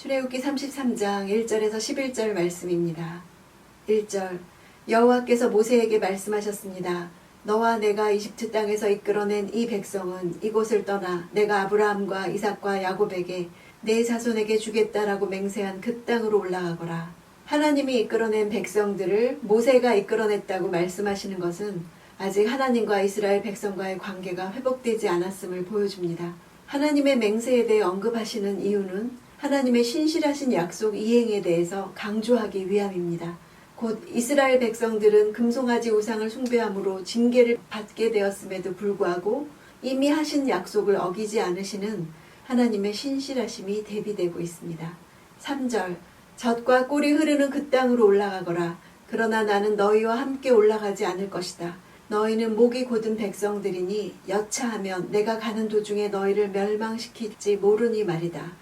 출애굽기 33장 1절에서 11절 말씀입니다. 1절 여호와께서 모세에게 말씀하셨습니다. 너와 내가 이집트 땅에서 이끌어낸 이 백성은 이곳을 떠나 내가 아브라함과 이삭과 야곱에게 내 자손에게 주겠다라고 맹세한 그 땅으로 올라가거라. 하나님이 이끌어낸 백성들을 모세가 이끌어냈다고 말씀하시는 것은 아직 하나님과 이스라엘 백성과의 관계가 회복되지 않았음을 보여줍니다. 하나님의 맹세에 대해 언급하시는 이유는 하나님의 신실하신 약속 이행에 대해서 강조하기 위함입니다. 곧 이스라엘 백성들은 금송아지 우상을 숭배함으로 징계를 받게 되었음에도 불구하고 이미 하신 약속을 어기지 않으시는 하나님의 신실하심이 대비되고 있습니다. 3절 젖과 꿀이 흐르는 그 땅으로 올라가거라. 그러나 나는 너희와 함께 올라가지 않을 것이다. 너희는 목이 곧은 백성들이니 여차하면 내가 가는 도중에 너희를 멸망시킬지 모르니 말이다.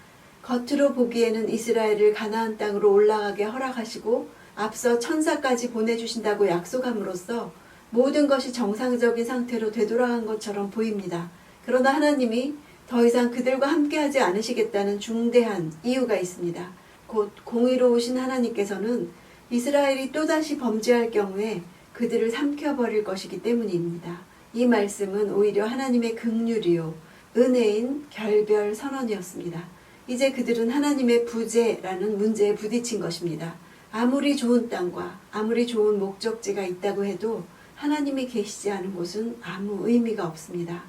겉으로 보기에는 이스라엘을 가나안 땅으로 올라가게 허락하시고 앞서 천사까지 보내주신다고 약속함으로써 모든 것이 정상적인 상태로 되돌아간 것처럼 보입니다. 그러나 하나님이 더 이상 그들과 함께하지 않으시겠다는 중대한 이유가 있습니다. 곧 공의로우신 하나님께서는 이스라엘이 또다시 범죄할 경우에 그들을 삼켜버릴 것이기 때문입니다. 이 말씀은 오히려 하나님의 긍휼이요 은혜인 결별 선언이었습니다. 이제 그들은 하나님의 부재라는 문제에 부딪힌 것입니다. 아무리 좋은 땅과 아무리 좋은 목적지가 있다고 해도 하나님이 계시지 않은 곳은 아무 의미가 없습니다.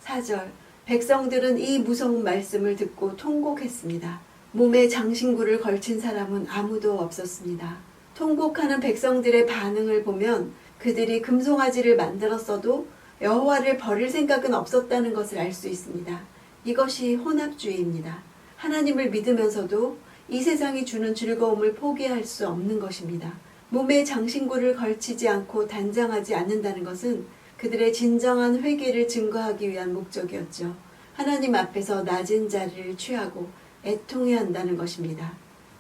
4절 백성들은 이 무서운 말씀을 듣고 통곡했습니다. 몸에 장신구를 걸친 사람은 아무도 없었습니다. 통곡하는 백성들의 반응을 보면 그들이 금송아지를 만들었어도 여호와를 버릴 생각은 없었다는 것을 알 수 있습니다. 이것이 혼합주의입니다. 하나님을 믿으면서도 이 세상이 주는 즐거움을 포기할 수 없는 것입니다. 몸에 장신구를 걸치지 않고 단장하지 않는다는 것은 그들의 진정한 회개를 증거하기 위한 목적이었죠. 하나님 앞에서 낮은 자리를 취하고 애통해야 한다는 것입니다.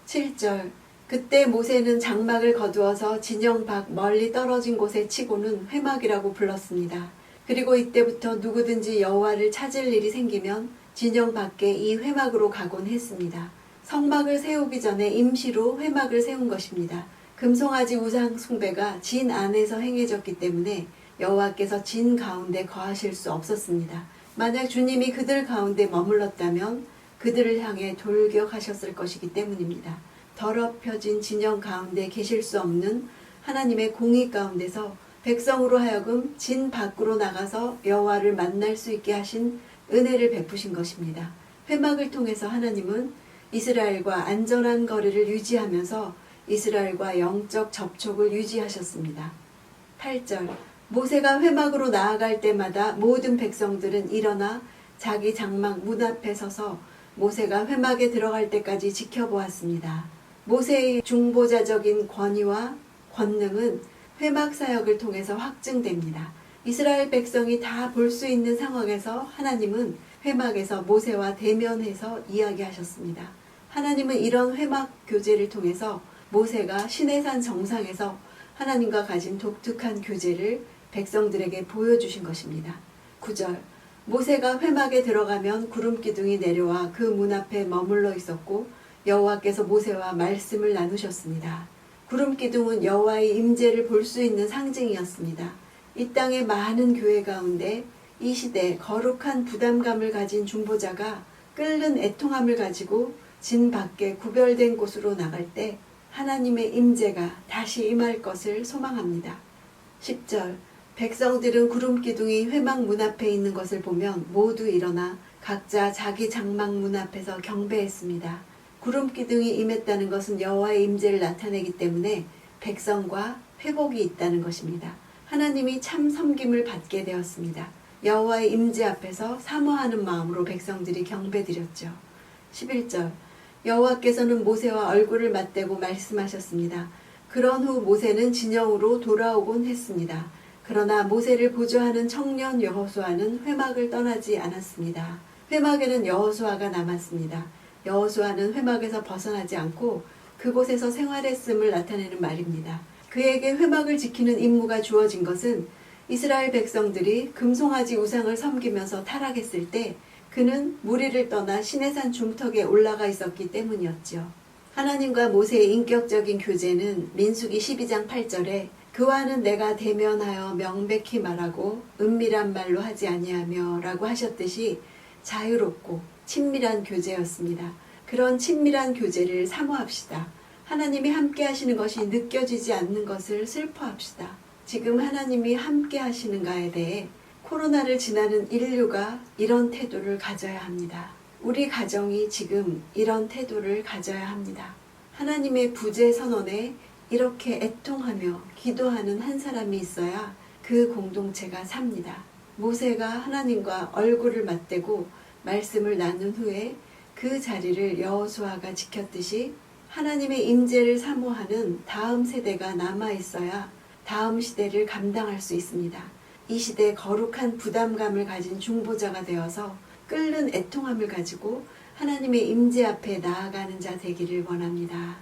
7절 그때 모세는 장막을 거두어서 진영 밖 멀리 떨어진 곳에 치고는 회막이라고 불렀습니다. 그리고 이때부터 누구든지 여호와를 찾을 일이 생기면 진영 밖에 이 회막으로 가곤 했습니다. 성막을 세우기 전에 임시로 회막을 세운 것입니다. 금송아지 우상 숭배가 진 안에서 행해졌기 때문에 여호와께서 진 가운데 거하실 수 없었습니다. 만약 주님이 그들 가운데 머물렀다면 그들을 향해 돌격하셨을 것이기 때문입니다. 더럽혀진 진영 가운데 계실 수 없는 하나님의 공의 가운데서 백성으로 하여금 진 밖으로 나가서 여호와를 만날 수 있게 하신 은혜를 베푸신 것입니다. 회막을 통해서 하나님은 이스라엘과 안전한 거리를 유지하면서 이스라엘과 영적 접촉을 유지하셨습니다. 8절 모세가 회막으로 나아갈 때마다 모든 백성들은 일어나 자기 장막 문 앞에 서서 모세가 회막에 들어갈 때까지 지켜보았습니다. 모세의 중보자적인 권위와 권능은 회막 사역을 통해서 확증됩니다. 이스라엘 백성이 다 볼 수 있는 상황에서 하나님은 회막에서 모세와 대면해서 이야기하셨습니다. 하나님은 이런 회막 교제를 통해서 모세가 시내산 정상에서 하나님과 가진 독특한 교제를 백성들에게 보여주신 것입니다. 9절 모세가 회막에 들어가면 구름 기둥이 내려와 그 문 앞에 머물러 있었고 여호와께서 모세와 말씀을 나누셨습니다. 구름 기둥은 여호와의 임재를 볼 수 있는 상징이었습니다. 이 땅의 많은 교회 가운데 이 시대 거룩한 부담감을 가진 중보자가 끓는 애통함을 가지고 진 밖에 구별된 곳으로 나갈 때 하나님의 임재가 다시 임할 것을 소망합니다. 10절 백성들은 구름 기둥이 회막 문 앞에 있는 것을 보면 모두 일어나 각자 자기 장막 문 앞에서 경배했습니다. 구름 기둥이 임했다는 것은 여호와의 임재를 나타내기 때문에 백성과 회복이 있다는 것입니다. 하나님이 참 섬김을 받게 되었습니다. 여호와의 임재 앞에서 사모하는 마음으로 백성들이 경배드렸죠. 11절 여호와께서는 모세와 얼굴을 맞대고 말씀하셨습니다. 그런 후 모세는 진영으로 돌아오곤 했습니다. 그러나 모세를 보조하는 청년 여호수아는 회막을 떠나지 않았습니다. 회막에는 여호수아가 남았습니다. 여호수아는 회막에서 벗어나지 않고 그곳에서 생활했음을 나타내는 말입니다. 그에게 회막을 지키는 임무가 주어진 것은 이스라엘 백성들이 금송아지 우상을 섬기면서 타락했을 때 그 그는 무리를 떠나 시내산 중턱에 올라가 있었기 때문이었죠. 하나님과 모세의 인격적인 교제는 민수기 12장 8절에 그와는 내가 대면하여 명백히 말하고 은밀한 말로 하지 아니하며 라고 하셨듯이 자유롭고 친밀한 교제였습니다. 그런 친밀한 교제를 사모합시다. 하나님이 함께 하시는 것이 느껴지지 않는 것을 슬퍼합시다. 지금 하나님이 함께 하시는가에 대해 코로나를 지나는 인류가 이런 태도를 가져야 합니다. 우리 가정이 지금 이런 태도를 가져야 합니다. 하나님의 부재 선언에 이렇게 애통하며 기도하는 한 사람이 있어야 그 공동체가 삽니다. 모세가 하나님과 얼굴을 맞대고 말씀을 나눈 후에 그 자리를 여호수아가 지켰듯이 하나님의 임재를 사모하는 다음 세대가 남아있어야 다음 시대를 감당할 수 있습니다. 이 시대에 거룩한 부담감을 가진 중보자가 되어서 끓는 애통함을 가지고 하나님의 임재 앞에 나아가는 자 되기를 원합니다.